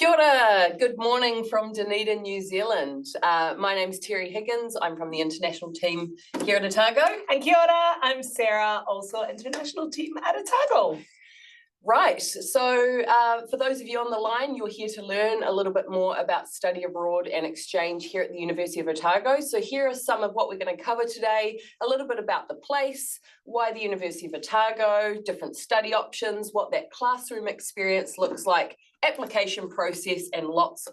Kia ora, good morning from Dunedin, New Zealand. My name's Terry Higgins. I'm from the international team here at Otago. And kia ora, I'm Sarah, also international team at Otago. Right, so for those of you on the line, you're here to learn a little bit more about study abroad and exchange here at the University of Otago. So here are some of what we're going to cover today, a little bit about the place, why the University of Otago, different study options, what that classroom experience looks like, application process, and lots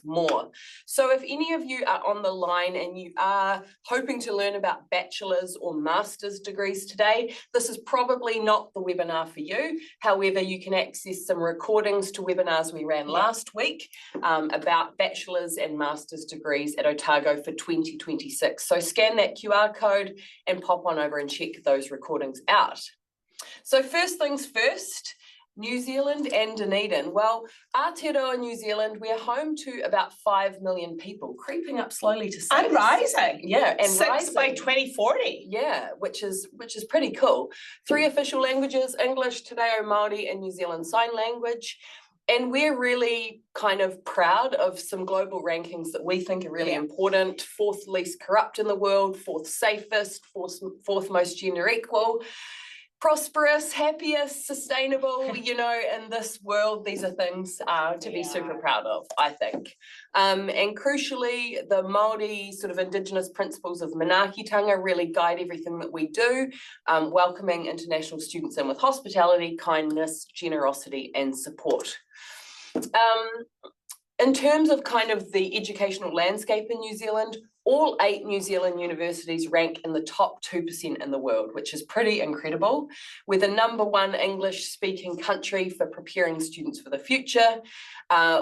more. So if any of you are on the line and you are hoping to learn about bachelor's or master's degrees today, this is probably not the webinar for you. However, you can access some recordings to webinars we ran last week about bachelor's and master's degrees at Otago for 2026. So scan that QR code and pop on over and check those recordings out. So first things first, New Zealand and Dunedin. Well, Aotearoa, New Zealand, we're home to about 5 million people, creeping up slowly to 6. And rising. Yeah, and 6 rising. by 2040. Yeah, which is pretty cool. 3 official languages, English, Te Reo Māori, and New Zealand Sign Language. And we're really kind of proud of some global rankings that we think are really important. 4th least corrupt in the world, 4th safest, 4th most gender equal. Prosperous, happiest, sustainable, you know, in this world, these are things to be super proud of, I think. And crucially, the Māori sort of Indigenous principles of manaakitanga really guide everything that we do, welcoming international students in with hospitality, kindness, generosity, and support. In terms of kind of the educational landscape in New Zealand, all 8 New Zealand universities rank in the top 2% in the world, which is pretty incredible. We're the #1 English-speaking country for preparing students for the future.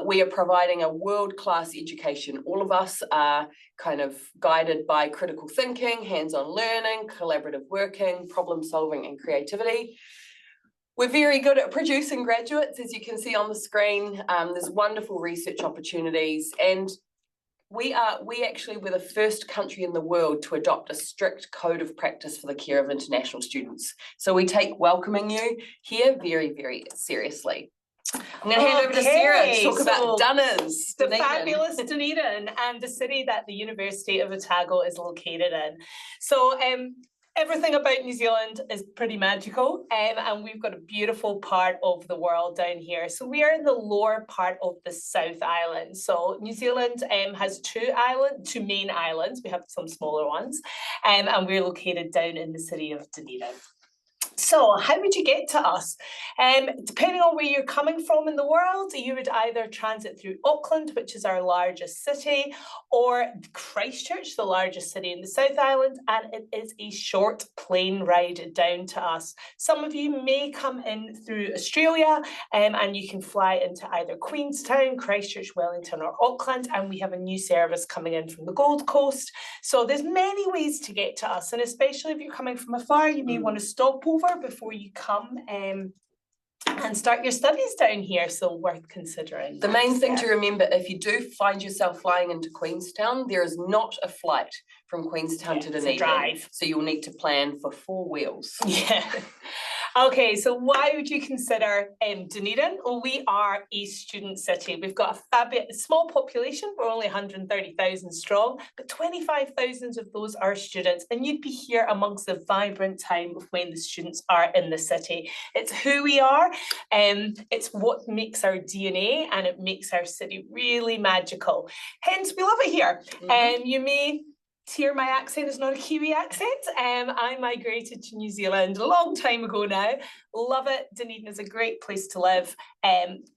We are providing a world-class education. All of us are kind of guided by critical thinking, hands-on learning, collaborative working, problem-solving, and creativity. We're very good at producing graduates, as you can see on the screen. There's wonderful research opportunities, and we actually were the first country in the world to adopt a strict code of practice for the care of international students. So we take welcoming you here very, very seriously. I'm going to hand over to Sarah to talk about Dunners. The fabulous Dunedin and the city that the University of Otago is located in. So everything about New Zealand is pretty magical, and we've got a beautiful part of the world down here. So we are in the lower part of the South Island. So New Zealand has 2 main islands. We have some smaller ones, and we're located down in the city of Dunedin. So how would you get to us? Depending on where you're coming from in the world, you would either transit through Auckland, which is our largest city, or Christchurch, the largest city in the South Island, and it is a short plane ride down to us. Some of you may come in through Australia, and you can fly into either Queenstown, Christchurch, Wellington, or Auckland, and we have a new service coming in from the Gold Coast. So there's many ways to get to us, and especially if you're coming from afar, you may want to stop over before you come and start your studies down here, so worth considering. The main thing to remember, if you do find yourself flying into Queenstown, there is not a flight from Queenstown to Dunedin. It's a drive. So you'll need to plan for 4 wheels. Yeah. Okay, so why would you consider Dunedin? Well, we are a student city. We've got a fabulous small population. We're only 130,000 strong, but 25,000 of those are students. And you'd be here amongst the vibrant time of when the students are in the city. It's who we are, it's what makes our DNA, and it makes our city really magical. Hence, we love it here. You may hear my accent is not a Kiwi accent. I migrated to New Zealand a long time ago now. Love it. Dunedin is a great place to live.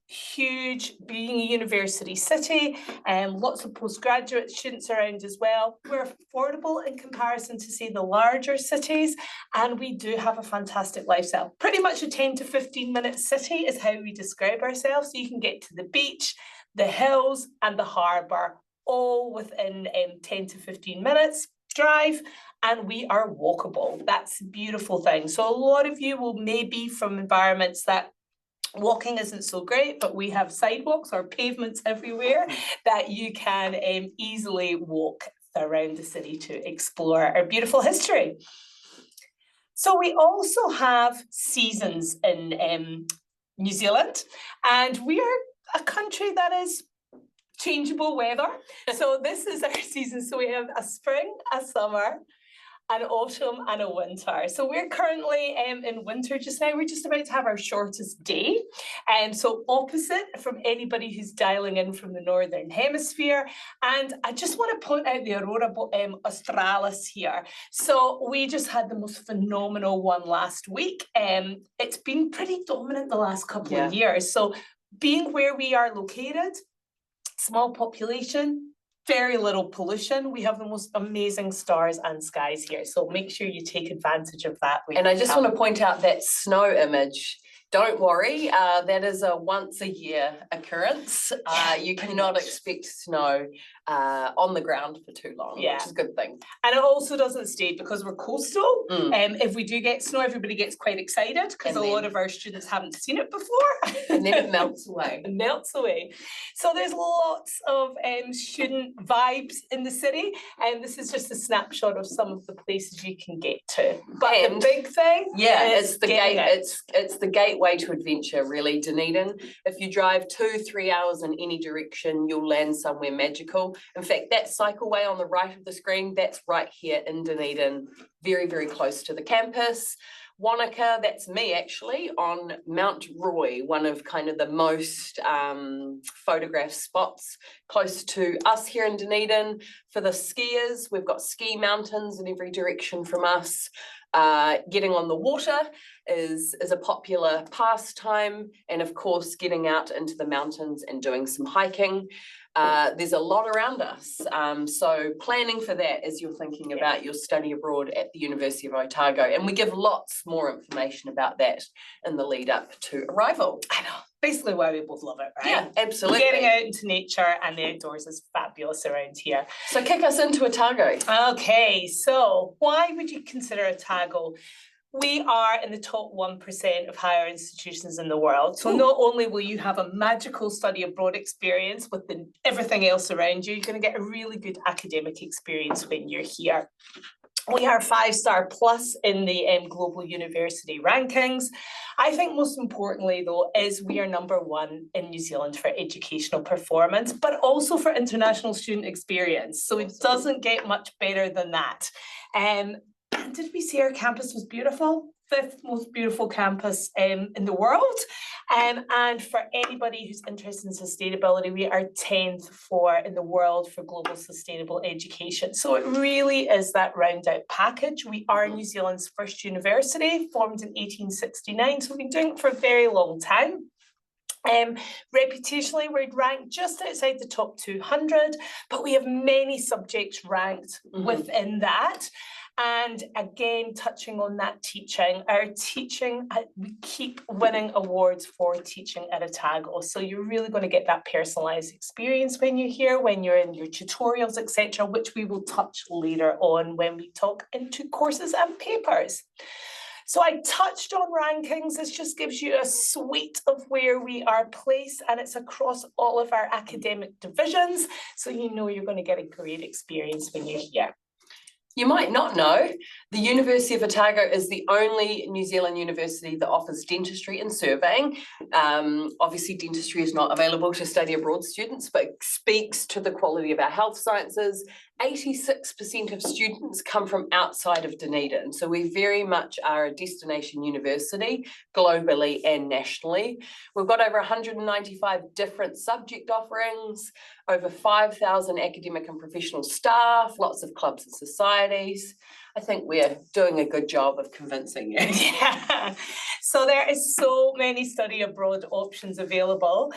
Huge, being a university city, lots of postgraduate students around as well. We're affordable in comparison to, say, the larger cities, and we do have a fantastic lifestyle. Pretty much a 10 to 15-minute city is how we describe ourselves. So you can get to the beach, the hills, and the harbour, all within 10 to 15 minutes drive, and we are walkable. That's a beautiful thing. So a lot of you will maybe from environments that walking isn't so great, but we have sidewalks or pavements everywhere that you can easily walk around the city to explore our beautiful history. So we also have seasons in New Zealand, and we are a country that is changeable weather. So this is our season. So we have a spring, a summer, an autumn and a winter. So we're currently in winter just now. We're just about to have our shortest day. And so opposite from anybody who's dialing in from the Northern Hemisphere. And I just want to point out the Aurora Australis here. So we just had the most phenomenal one last week. It's been pretty dominant the last couple of years. So being where we are located, small population, very little pollution. We have the most amazing stars and skies here. So make sure you take advantage of that. And I just want to point out that snow image. Don't worry, that is a once a year occurrence. You cannot expect snow on the ground for too long, which is a good thing. And it also doesn't stay because we're coastal. If we do get snow, everybody gets quite excited because a lot of our students haven't seen it before. And then it melts away. It melts away. So there's lots of student vibes in the city. And this is just a snapshot of some of the places you can get to. But the big thing it's the gate. It's the gateway to adventure, really, Dunedin. If you drive 2-3 hours in any direction, you'll land somewhere magical. In fact, that cycleway on the right of the screen, that's right here in Dunedin, very, very close to the campus. Wanaka, that's me actually, on Mount Roy, one of kind of the most photographed spots close to us here in Dunedin. For the skiers, we've got ski mountains in every direction from us. Getting on the water is a popular pastime, and of course getting out into the mountains and doing some hiking. There's a lot around us, so planning for that as you're thinking about your study abroad at the University of Otago, and we give lots more information about that in the lead up to arrival. I know, basically why we both love it, right? Yeah, absolutely. Getting out into nature and the outdoors is fabulous around here. So kick us into Otago. Okay, so why would you consider Otago? We are in the top 1% of higher institutions in the world. So not only will you have a magical study abroad experience with everything else around you, you're going to get a really good academic experience when you're here. We are 5-star plus in the global university rankings. I think most importantly, though, is we are #1 in New Zealand for educational performance, but also for international student experience. So it doesn't get much better than that. Did we say our campus was beautiful? 5th most beautiful campus in the world. And for anybody who's interested in sustainability, we are 10th in the world for global sustainable education. So it really is that round out package. We are New Zealand's first university, formed in 1869. So we've been doing it for a very long time. Reputationally, we're ranked just outside the top 200, but we have many subjects ranked within that. And again, touching on that teaching, we keep winning awards for teaching at Otago. So you're really going to get that personalised experience when you're here, when you're in your tutorials, etc., which we will touch later on when we talk into courses and papers. So I touched on rankings. This just gives you a suite of where we are placed, and it's across all of our academic divisions. So you know you're going to get a great experience when you're here. You might not know, the University of Otago is the only New Zealand university that offers dentistry and surveying. Obviously, dentistry is not available to study abroad students, but it speaks to the quality of our health sciences. 86% of students come from outside of Dunedin. So we very much are a destination university globally and nationally. We've got over 195 different subject offerings, over 5,000 academic and professional staff, lots of clubs and societies. I think we're doing a good job of convincing you. Yeah. So there is so many study abroad options available.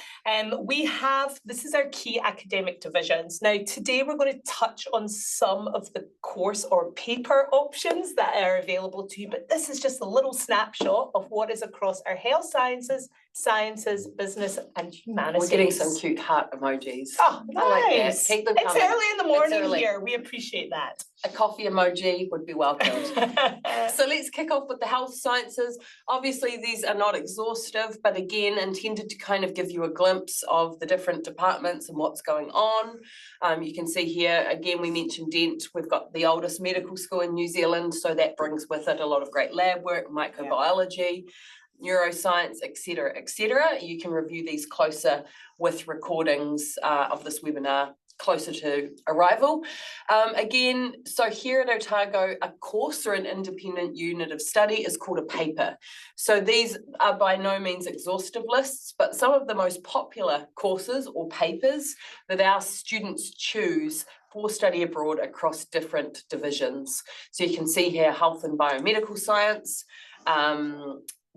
This is our key academic divisions. Now, today we're going to touch on some of the course or paper options that are available to you, but this is just a little snapshot of what is across our health sciences, business and humanities. We're getting some cute heart emojis. Oh, nice. I like that. Keep them it's coming. early in the morning here. We appreciate that. A coffee emoji would be welcomed. So let's kick off with the health sciences. Obviously, these are not exhaustive, but again, intended to kind of give you a glimpse of the different departments and what's going on. You can see here, again, we mentioned Dent. We've got the oldest medical school in New Zealand, so that brings with it a lot of great lab work, microbiology. neuroscience, etc. You can review these closer with recordings of this webinar closer to arrival. Again, so here at Otago, a course or an independent unit of study is called a paper. So these are by no means exhaustive lists, but some of the most popular courses or papers that our students choose for study abroad across different divisions. So you can see here health and biomedical science.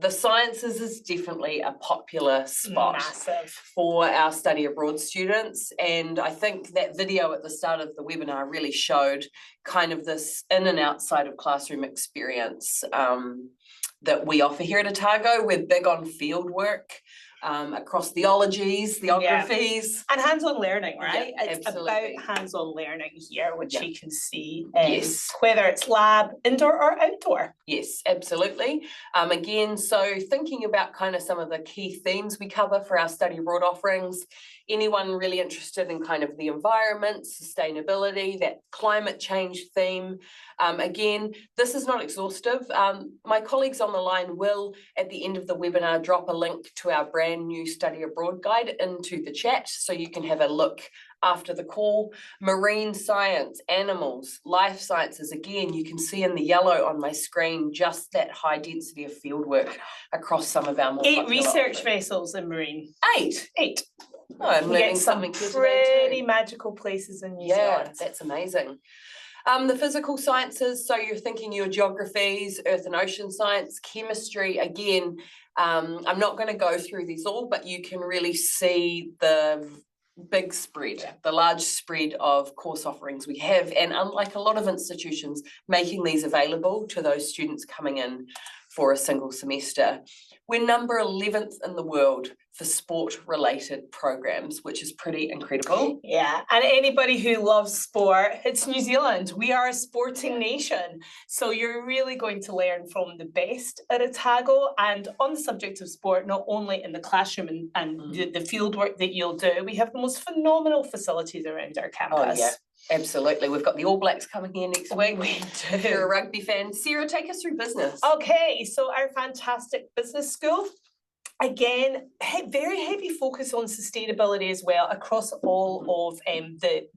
The sciences is definitely a popular spot. Massive. For our study abroad students. And I think that video at the start of the webinar really showed kind of this in and outside of classroom experience that we offer here at Otago. We're big on field work across theologies, theographies. And hands-on learning, right? Yeah, it's absolutely. about hands-on learning here, which Yeah. you can see, Yes. whether it's lab, indoor or outdoor. Yes, absolutely. Again, so thinking about kind of some of the key themes we cover for our study abroad offerings, anyone really interested in kind of the environment, sustainability, that climate change theme. Again, this is not exhaustive. My colleagues on the line will, at the end of the webinar, drop a link to our brand new study abroad guide into the chat, so you can have a look after the call. Marine science, animals, life sciences, again, you can see in the yellow on my screen just that high density of fieldwork across some of our more 8 popular research offerings. vessels in marine. 8? 8. Oh, I'm We learning get some something here today pretty too. magical places in New Yeah, Zealand. that's amazing. The physical sciences, so you're thinking your geographies, earth and ocean science, chemistry, again, I'm not going to go through these all, but you can really see the big spread, the large spread of course offerings we have, and unlike a lot of institutions, making these available to those students coming in for a single semester. We're number 11th in the world for sport-related programs, which is pretty incredible. Yeah, and anybody who loves sport, it's New Zealand. We are a sporting nation. So you're really going to learn from the best at Otago. And on the subject of sport, not only in the classroom and the field work that you'll do, we have the most phenomenal facilities around our campus. Oh, yeah. Absolutely. We've got the All Blacks coming here next week. We do. If you're a rugby fan. Sarah, take us through business. Okay, so our fantastic business school. Again, very heavy focus on sustainability as well across all of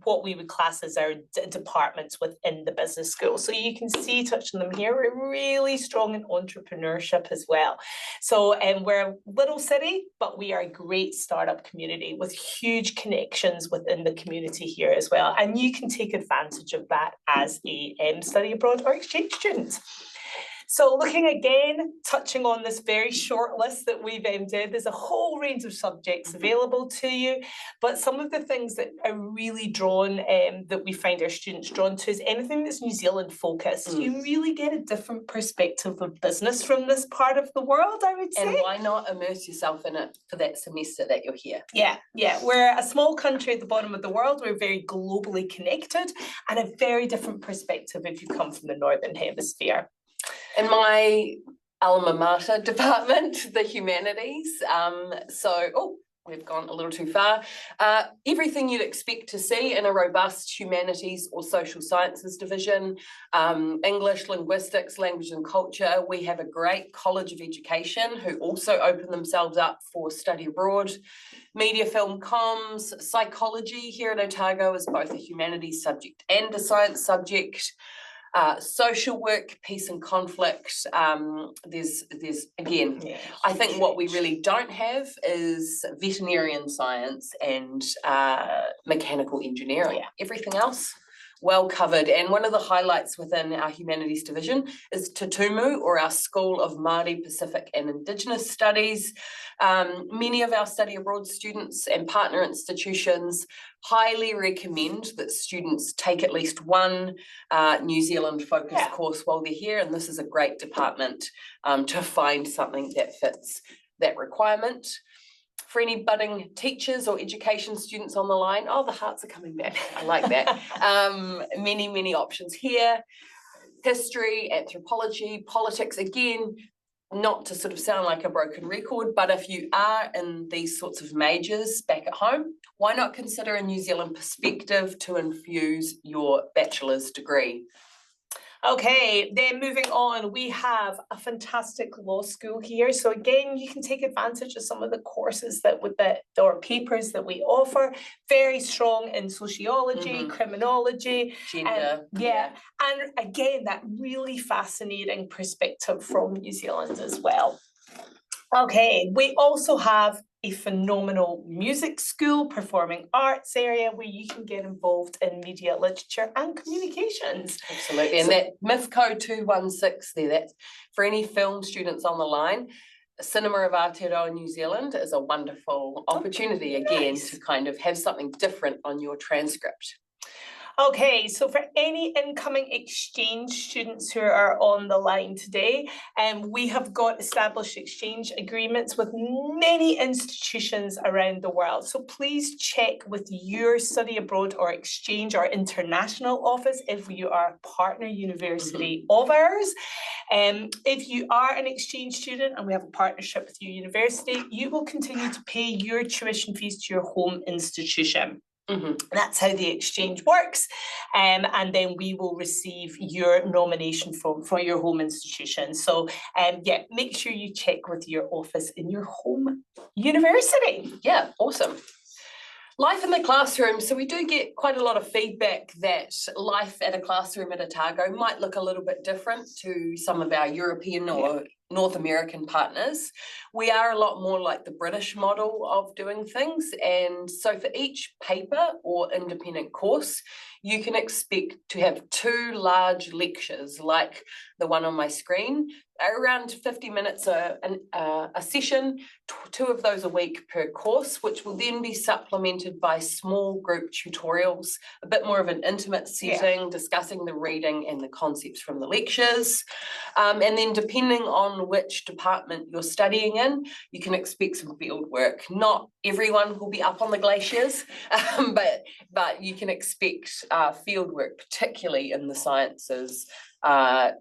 what we would class as our departments within the business school. So you can see, touching them here, we're really strong in entrepreneurship as well. So we're a little city, but we are a great startup community with huge connections within the community here as well. And you can take advantage of that as a study abroad or exchange student. So looking again, touching on this very short list that we've did, there's a whole range of subjects available to you, but some of the things that are really drawn, that we find our students drawn to, is anything that's New Zealand focused. You really get a different perspective of business from this part of the world, I would say. And why not immerse yourself in it for that semester that you're here? Yeah. We're a small country at the bottom of the world. We're very globally connected, and a very different perspective if you come from the Northern Hemisphere. In my alma mater department, the humanities, we've gone a little too far. Everything you'd expect to see in a robust humanities or social sciences division, English, linguistics, language and culture. We have a great College of Education who also open themselves up for study abroad. Media, film, comms, psychology here at Otago is both a humanities subject and a science subject. Social work, peace and conflict. There's again, I think what we really don't have is veterinarian science and mechanical engineering. Everything else well covered. And one of the highlights within our humanities division is Te Tumu, or our School of Māori, Pacific and Indigenous Studies. Many of our study abroad students and partner institutions highly recommend that students take at least one New Zealand focused course while they're here, and this is a great department to find something that fits that requirement. For any budding teachers or education students on the line, the hearts are coming back. I like that. Many options here. History, anthropology, politics, again, not to sort of sound like a broken record, but if you are in these sorts of majors back at home, why not consider a New Zealand perspective to infuse your bachelor's degree? Okay, then moving on, we have a fantastic law school here. So again, you can take advantage of some of the courses or papers that we offer. Very strong in sociology, criminology, gender. And again, that really fascinating perspective from New Zealand as well. Okay, we also have a phenomenal music school, performing arts area where you can get involved in media, literature and communications. Absolutely, and that MIFCO 216 there, that's for any film students on the line. Cinema of Aotearoa New Zealand is a wonderful opportunity again to kind of have something different on your transcript. Okay, so for any incoming exchange students who are on the line today, we have got established exchange agreements with many institutions around the world. So please check with your study abroad or exchange or international office if you are a partner university of ours. If you are an exchange student and we have a partnership with your university, you will continue to pay your tuition fees to your home institution. That's how the exchange works, and then we will receive your nomination from your home institution. So yeah, make sure you check with your office in your home university. Yeah, awesome. Life in the classroom. So we do get quite a lot of feedback that life at a classroom at Otago might look a little bit different to some of our European or North American partners. We are a lot more like the British model of doing things. And so for each paper or independent course, you can expect to have 2 large lectures like the one on my screen, around 50 minutes a session, 2 of those a week per course, which will then be supplemented by small group tutorials, a bit more of an intimate setting, discussing the reading and the concepts from the lectures. And then depending on which department you're studying in, you can expect some field work. Not everyone will be up on the glaciers, but you can expect field work, particularly in the sciences,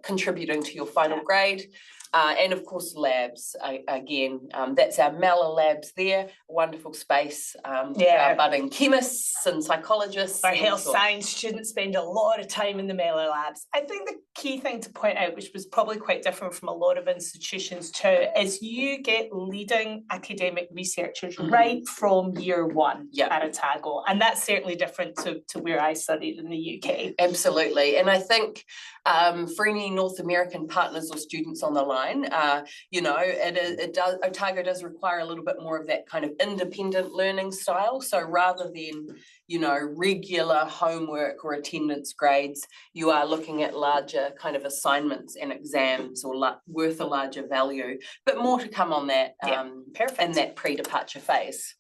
contributing to your final grade. And of course, labs, again, that's our Mala labs there, a wonderful space for our budding chemists and psychologists. Our health science students spend a lot of time in the Mala labs. I think the key thing to point out, which was probably quite different from a lot of institutions too, is you get leading academic researchers right from year 1 at Otago. And that's certainly different to where I studied in the UK. Absolutely. And I think for any North American partners or students on the line, Otago does require a little bit more of that kind of independent learning style. So rather than, regular homework or attendance grades, you are looking at larger kind of assignments and exams or worth a larger value, but more to come on that in that pre-departure phase.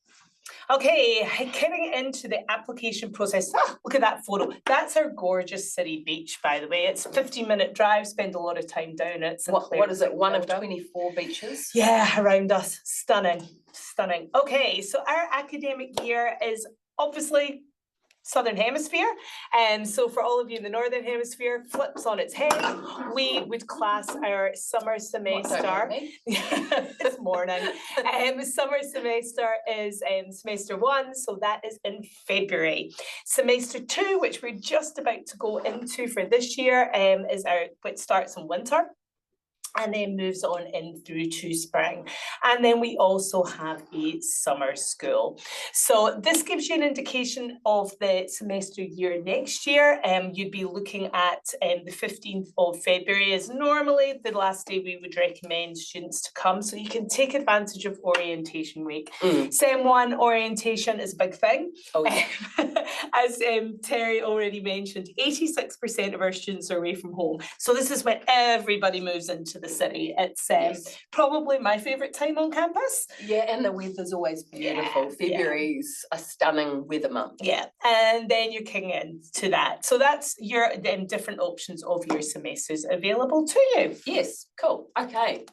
Okay, getting into the application process. Look at that photo. That's our gorgeous city beach, by the way. It's a 15-minute drive, spend a lot of time down at what is it, one of 24 beaches? Yeah, around us. Stunning, stunning. Okay, so our academic year is obviously Southern Hemisphere, and so for all of you in the Northern Hemisphere, flips on its head. We would class our summer semester. This morning. Summer semester is semester 1, so that is in February. Semester 2, which we're just about to go into for this year, is which starts in winter and then moves on in through to spring. And then we also have a summer school. So this gives you an indication of the semester year next year. You'd be looking at the 15th of February is normally the last day we would recommend students to come. So you can take advantage of orientation week. Sem 1 orientation is a big thing. Oh, yeah. As Terry already mentioned, 86% of our students are away from home. So this is when everybody moves into the city. It's probably my favourite time on campus. Yeah, and the weather's always beautiful. February's a stunning weather month. Yeah, and then you're kicking into that. So that's your different options of your semesters available to you. Yes, cool. Okay.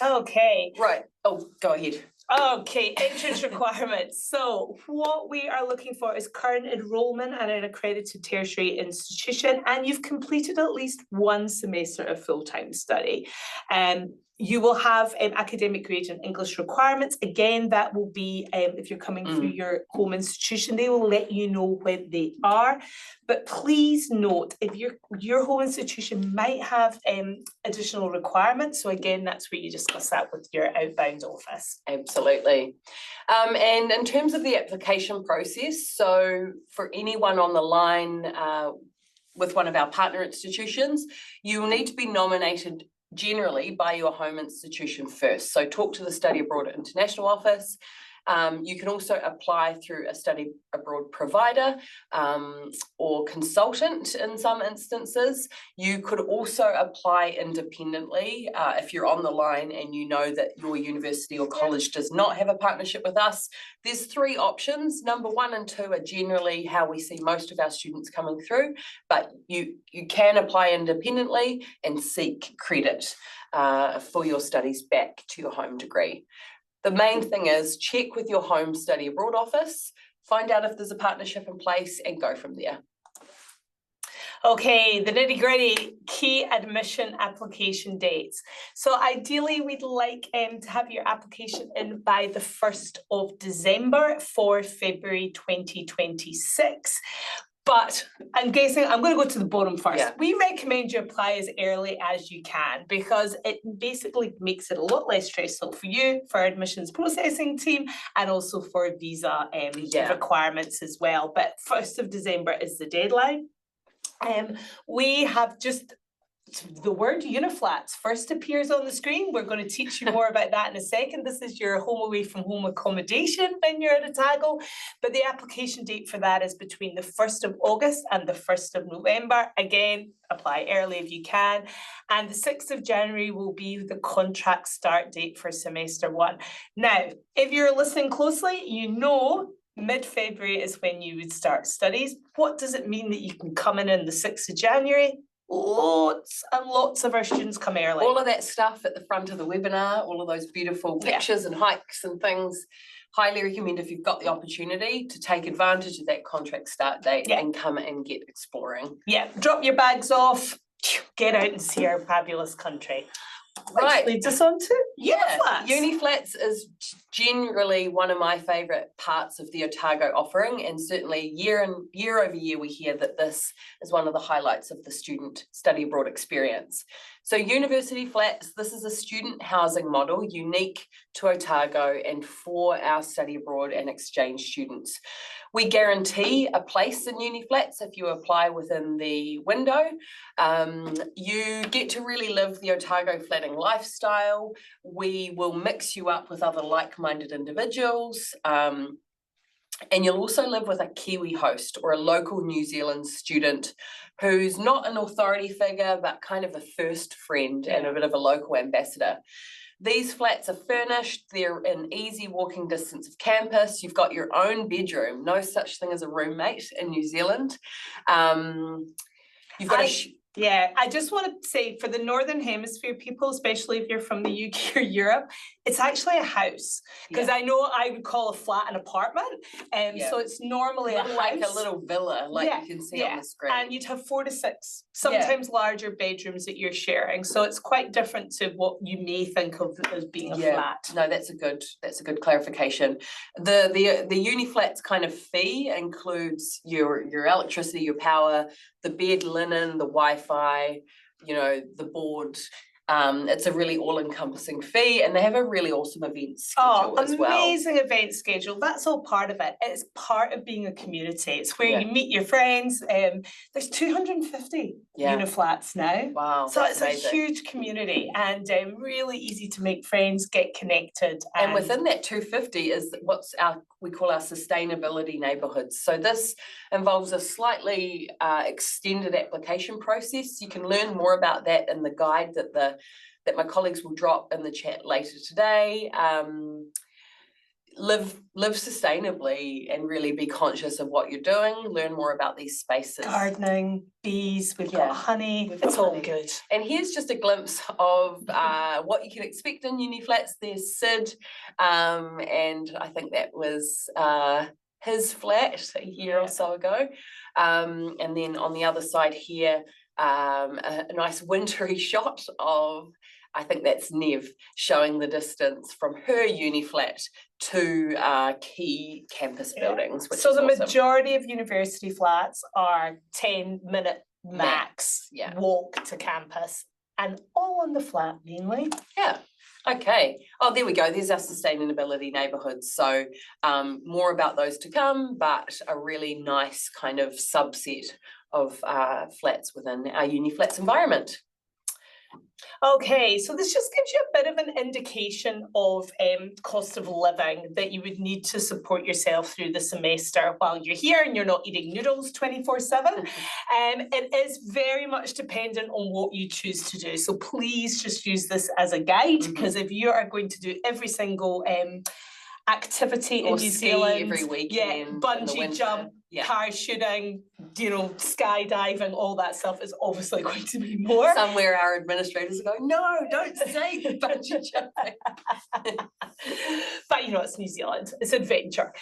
Okay. Right. Oh, go ahead. Okay, entrance requirements. So what we are looking for is current enrolment at an accredited tertiary institution, and you've completed at least 1 semester of full-time study. You will have academic grade and English requirements. Again, that will be if you're coming through your home institution, they will let you know when they are. But please note, if your home institution might have additional requirements. So again, that's where you discuss that with your outbound office. Absolutely. And in terms of the application process, so for anyone on the line with one of our partner institutions, you will need to be nominated generally by your home institution first. So talk to the Study Abroad International Office. You can also apply through a study abroad provider or consultant in some instances. You could also apply independently if you're on the line and you know that your university or college does not have a partnership with us. There's 3 options. Number 1 and 2 are generally how we see most of our students coming through, but you can apply independently and seek credit for your studies back to your home degree. The main thing is check with your home study abroad office, find out if there's a partnership in place and go from there. Okay, the nitty-gritty key admission application dates. So ideally, we'd like to have your application in by the 1st of December for February 2026. But I'm guessing I'm going to go to the bottom first. Yeah. We recommend you apply as early as you can because it basically makes it a lot less stressful for you, for our admissions processing team, and also for visa requirements as well. But 1st of December is the deadline. We have just the word uniflats first appears on the screen. We're going to teach you more about that in a second. This is your home away from home accommodation when you're at Otago, but the application date for that is between the 1st of August and the 1st of November. Again, apply early if you can. And the 6th of January will be the contract start date for semester 1. Now, if you're listening closely, you know mid-February is when you would start studies. What does it mean that you can come in the 6th of January? Lots and lots of our students come early. All of that stuff at the front of the webinar, all of those beautiful pictures and hikes and things, highly recommend if you've got the opportunity to take advantage of that contract start date and come and get exploring. Yeah, drop your bags off, get out and see our fabulous country. Right. Which leads us on to uniflats. Uniflats is generally one of my favourite parts of the Otago offering, and certainly year over year we hear that this is one of the highlights of the student study abroad experience. So university flats, this is a student housing model unique to Otago and for our study abroad and exchange students. We guarantee a place in uni flats if you apply within the window. You get to really live the Otago flatting lifestyle. We will mix you up with other like-minded individuals. And you'll also live with a Kiwi host or a local New Zealand student who's not an authority figure, but kind of a first friend and a bit of a local ambassador. These flats are furnished, they're in easy walking distance of campus, you've got your own bedroom, no such thing as a roommate in New Zealand. You've got I just want to say for the Northern Hemisphere people, especially if you're from the UK or Europe, it's actually a house. Because I know I would call a flat an apartment. So it's normally a house. Like a little villa, like you can see on the screen. And you'd have 4 to 6, sometimes larger bedrooms that you're sharing. So it's quite different to what you may think of as being a flat. No, that's a good clarification. The uni flats kind of fee includes your electricity, your power, the bed linen, the Wi-Fi, the board. It's a really all-encompassing fee, and they have a really awesome event schedule as well. Amazing event schedule. That's all part of it. It's part of being a community. It's where you meet your friends. There's 250 uniflats now. Wow, so it's amazing. A huge community and really easy to make friends, get connected. And within that 250 is we call our sustainability neighbourhoods. So this involves a slightly extended application process. You can learn more about that in the guide that my colleagues will drop in the chat later today. Live sustainably and really be conscious of what you're doing. Learn more about these spaces. Gardening, bees, we've got honey. It's all good. And here's just a glimpse of what you can expect in uni flats. There's Sid, and I think that was his flat a year or so ago. And then on the other side here, a nice wintry shot of I think that's Nev showing the distance from her uni flat to key campus buildings. Which so is the awesome. majority of university flats are 10-minute max walk to campus, and all on the flat mainly. Yeah. Okay. Oh, there we go. There's our sustainability neighbourhoods. So more about those to come, but a really nice kind of subset of flats within our uni flats environment. Okay, so this just gives you a bit of an indication of cost of living that you would need to support yourself through the semester while you're here and you're not eating noodles 24/7. It is very much dependent on what you choose to do. So please just use this as a guide, because if you are going to do every single activity in New Zealand, every weekend, bungee jump, parachuting, skydiving, all that stuff is obviously going to be more. Somewhere our administrators are going, no, don't say the bungee jumping. But it's New Zealand, it's adventure.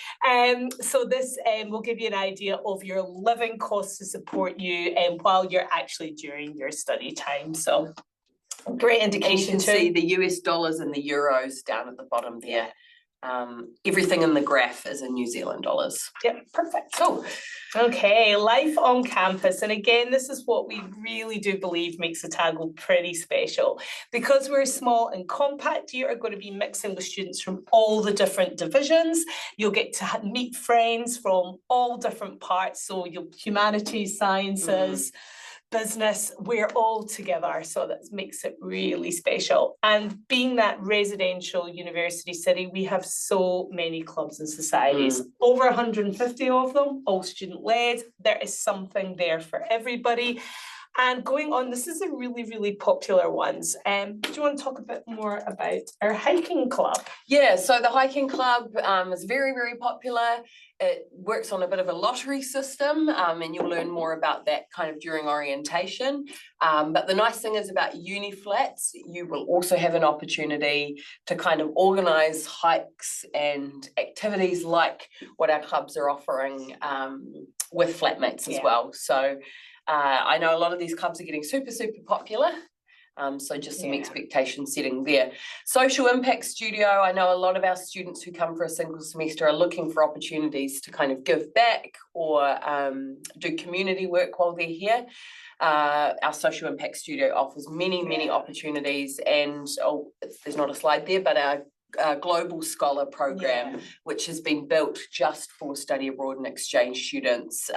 So this will give you an idea of your living costs to support you while you're actually during your study time. So great indication. And you can see the US dollars and the euros down at the bottom there. Everything in the graph is in New Zealand dollars. Yep, perfect. Cool. Okay, life on campus. And again, this is what we really do believe makes Otago pretty special. Because we're small and compact, you are going to be mixing with students from all the different divisions. You'll get to meet friends from all different parts. So humanities, sciences, business, we're all together, so that makes it really special. And being that residential university city, we have so many clubs and societies, over 150 of them, all student led. There is something there for everybody. And going on, this is a really, really popular ones. Do you want to talk a bit more about our hiking club? Yeah, so the hiking club is very, very popular. It works on a bit of a lottery system, and you'll learn more about that kind of during orientation. But the nice thing is about uni flats, you will also have an opportunity to kind of organise hikes and activities like what our clubs are offering with flatmates as well. So I know a lot of these clubs are getting super, super popular. So just some expectation setting there. Social impact studio, I know a lot of our students who come for a single semester are looking for opportunities to kind of give back or do community work while they're here. Our social impact studio offers many, many opportunities, and there's not a slide there, but our global scholar program, which has been built just for study abroad and exchange students,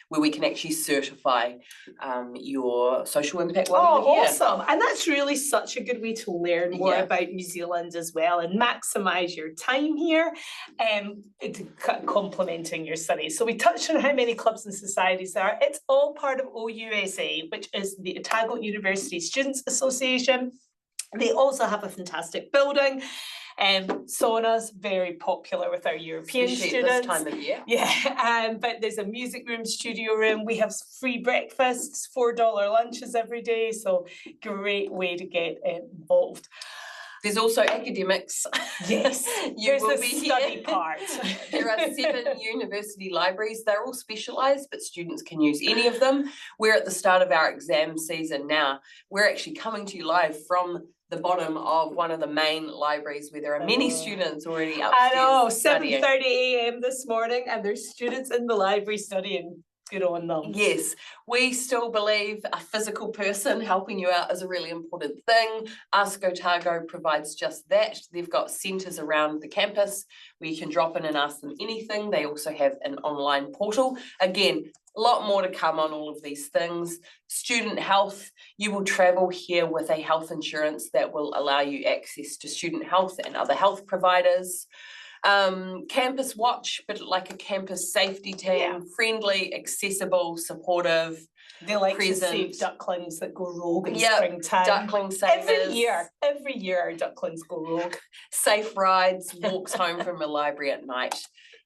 where we can actually certify your social impact while you're here. Awesome. And that's really such a good way to learn more about New Zealand as well, and maximise your time here complementing your studies. So we touched on how many clubs and societies there are. It's all part of OUSA, which is the Otago University Students Association. They also have a fantastic building. Saunas, very popular with our European students. This time of year. But there's a music room, studio room. We have free breakfasts, $4 lunches every day. So great way to get involved. There's also academics. Yes, There's the study part. There are 7 university libraries. They're all specialised, but students can use any of them. We're at the start of our exam season now. We're actually coming to you live from the bottom of one of the main libraries where there are many students already upstairs. I know, 7:30 a.m. this morning, and there's students in the library studying. Good on them. Yes, we still believe a physical person helping you out is a really important thing. Ask Otago provides just that. They've got centres around the campus where you can drop in and ask them anything. They also have an online portal. Again, a lot more to come on all of these things. Student health, you will travel here with a health insurance that will allow you access to student health and other health providers. Campus watch, but like a campus safety team, friendly, accessible, supportive. They like to save ducklings that go rogue in springtime. Duckling savers. Every year ducklings go rogue. Safe rides, walks home from a library at night,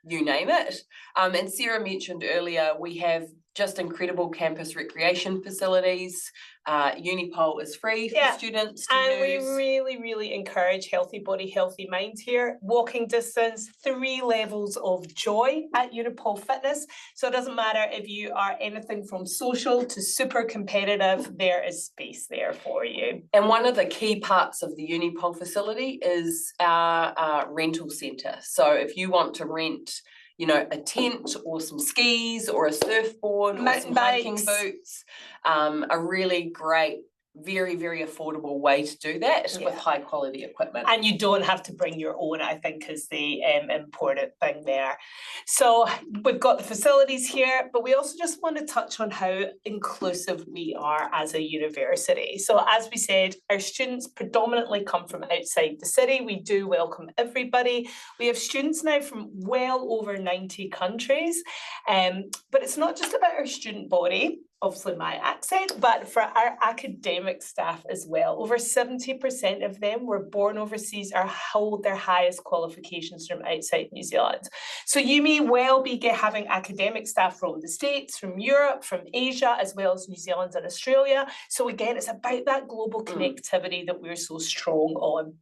you name it. And Sarah mentioned earlier, we have just incredible campus recreation facilities. Unipol is free for students to and use. we really encourage healthy body, healthy mind here. Walking distance, 3 levels of joy at Unipol Fitness. So it doesn't matter if you are anything from social to super competitive, there is space there for you. And one of the key parts of the Unipol facility is our rental centre. So if you want to rent, you know, a tent or some skis or a surfboard or some hiking boots, a really great, very affordable way to do that with high quality equipment. And you don't have to bring your own, I think, is the important thing there. So we've got the facilities here, but we also just want to touch on how inclusive we are as a university. So as we said, our students predominantly come from outside the city. We do welcome everybody. We have students now from well over 90 countries, but it's not just about our student body, obviously my accent, but for our academic staff as well. Over 70% of them were born overseas or hold their highest qualifications from outside New Zealand. So you may well be having academic staff from the States, from Europe, from Asia, as well as New Zealand and Australia. So again, it's about that global connectivity that we're so strong on.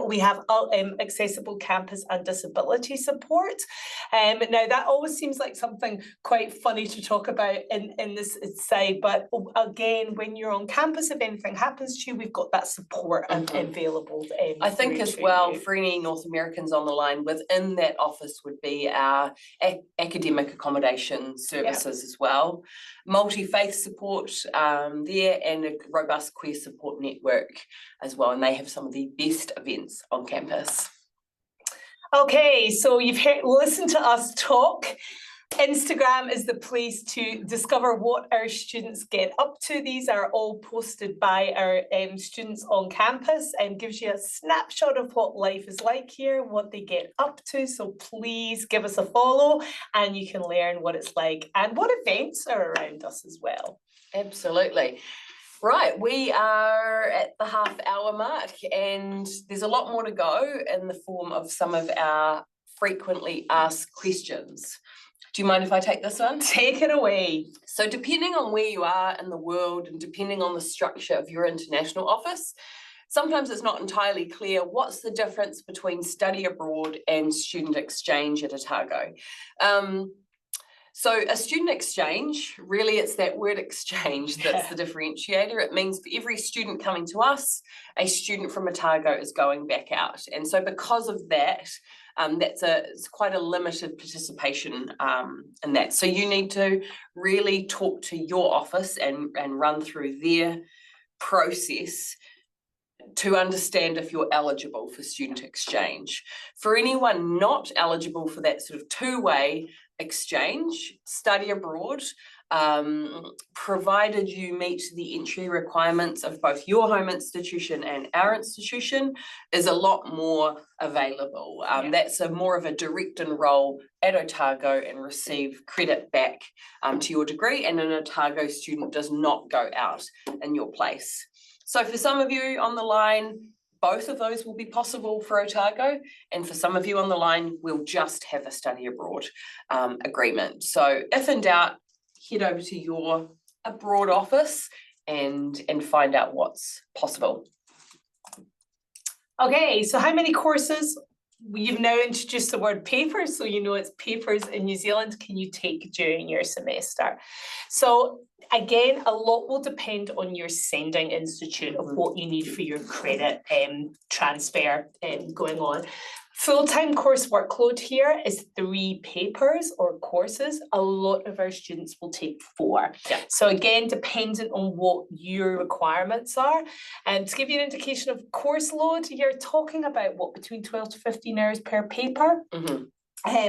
We have accessible campus and disability support. Now that always seems like something quite funny to talk about in this side, but again, when you're on campus, if anything happens to you, we've got that support available. I think as well, for any North Americans on the line, within that office would be our academic accommodation services as well. Multi-faith support there, and a robust queer support network as well, and they have some of the best events on campus. Okay, so you've listened to us talk. Instagram is the place to discover what our students get up to. These are all posted by our students on campus and gives you a snapshot of what life is like here, what they get up to. So please give us a follow and you can learn what it's like and what events are around us as well. Absolutely. Right, we are at the half-hour mark and there's a lot more to go in the form of some of our frequently asked questions. Do you mind if I take this one? Take it away. So depending on where you are in the world and depending on the structure of your international office, sometimes it's not entirely clear what's the difference between study abroad and student exchange at Otago. So a student exchange, really it's that word exchange that's the differentiator. It means for every student coming to us, a student from Otago is going back out. And so because of that, it's quite a limited participation in that. So you need to really talk to your office and run through their process to understand if you're eligible for student exchange. For anyone not eligible for that sort of two-way exchange, study abroad, provided you meet the entry requirements of both your home institution and our institution, is a lot more available. That's more of a direct enroll at Otago and receive credit back to your degree, and an Otago student does not go out in your place. So for some of you on the line, both of those will be possible for Otago, and for some of you on the line, we'll just have a study abroad agreement. So if in doubt, head over to your abroad office and find out what's possible. Okay, so how many courses? You've now introduced the word papers, so you know it's papers in New Zealand can you take during your semester. So again, a lot will depend on your sending institute of what you need for your credit transfer going on. Full-time course workload here is 3 papers or courses. A lot of our students will take 4. So again, dependent on what your requirements are. And to give you an indication of course load, you're talking about what, between 12 to 15 hours per paper?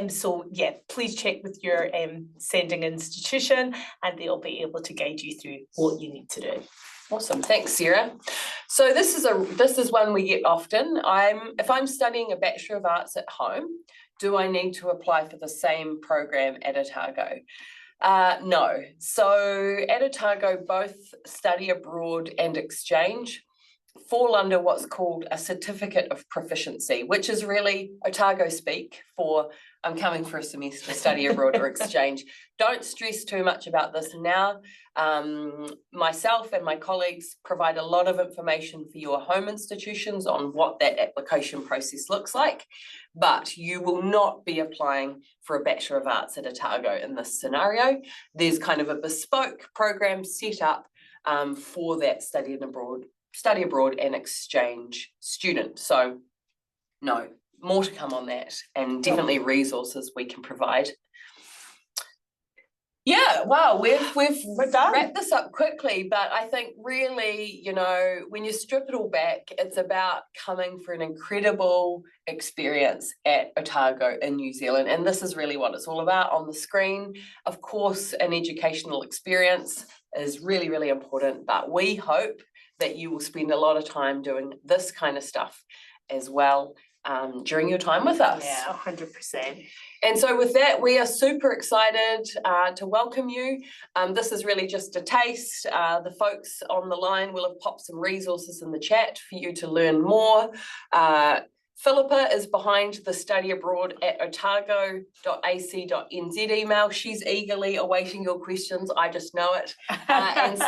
So yeah, please check with your sending institution and they'll be able to guide you through what you need to do. Awesome, thanks, Sarah. So this is one we get often. If I'm studying a Bachelor of Arts at home, do I need to apply for the same program at Otago? No. So at Otago, both study abroad and exchange fall under what's called a certificate of proficiency, which is really Otago speak for I'm coming for a semester, study abroad or exchange. Don't stress too much about this now. Myself and my colleagues provide a lot of information for your home institutions on what that application process looks like, but you will not be applying for a Bachelor of Arts at Otago in this scenario. There's kind of a bespoke program set up for that study abroad and exchange student. So no, more to come on that, and definitely resources we can provide. Yeah, wow, we've wrapped this up quickly, but I think really, you know, when you strip it all back, it's about coming for an incredible experience at Otago in New Zealand, and this is really what it's all about on the screen. Of course, an educational experience is really, really important, but we hope that you will spend a lot of time doing this kind of stuff as well during your time with us. Yeah, 100%. And so with that, we are super excited to welcome you. This is really just a taste. The folks on the line will have popped some resources in the chat for you to learn more. Philippa is behind the study abroad at otago.ac.nz email. She's eagerly awaiting your questions. I just know it. And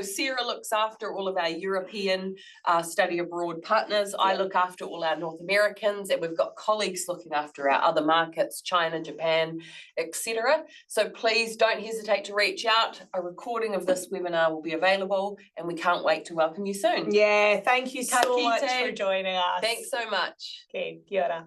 Sarah looks after all of our European study abroad partners. I look after all our North Americans, and we've got colleagues looking after our other markets, China, Japan, etc. So please don't hesitate to reach out. A recording of this webinar will be available, and we can't wait to welcome you soon. Yeah, thank you so much Ka kite. for joining us. Thanks so much. Okay, kia ora.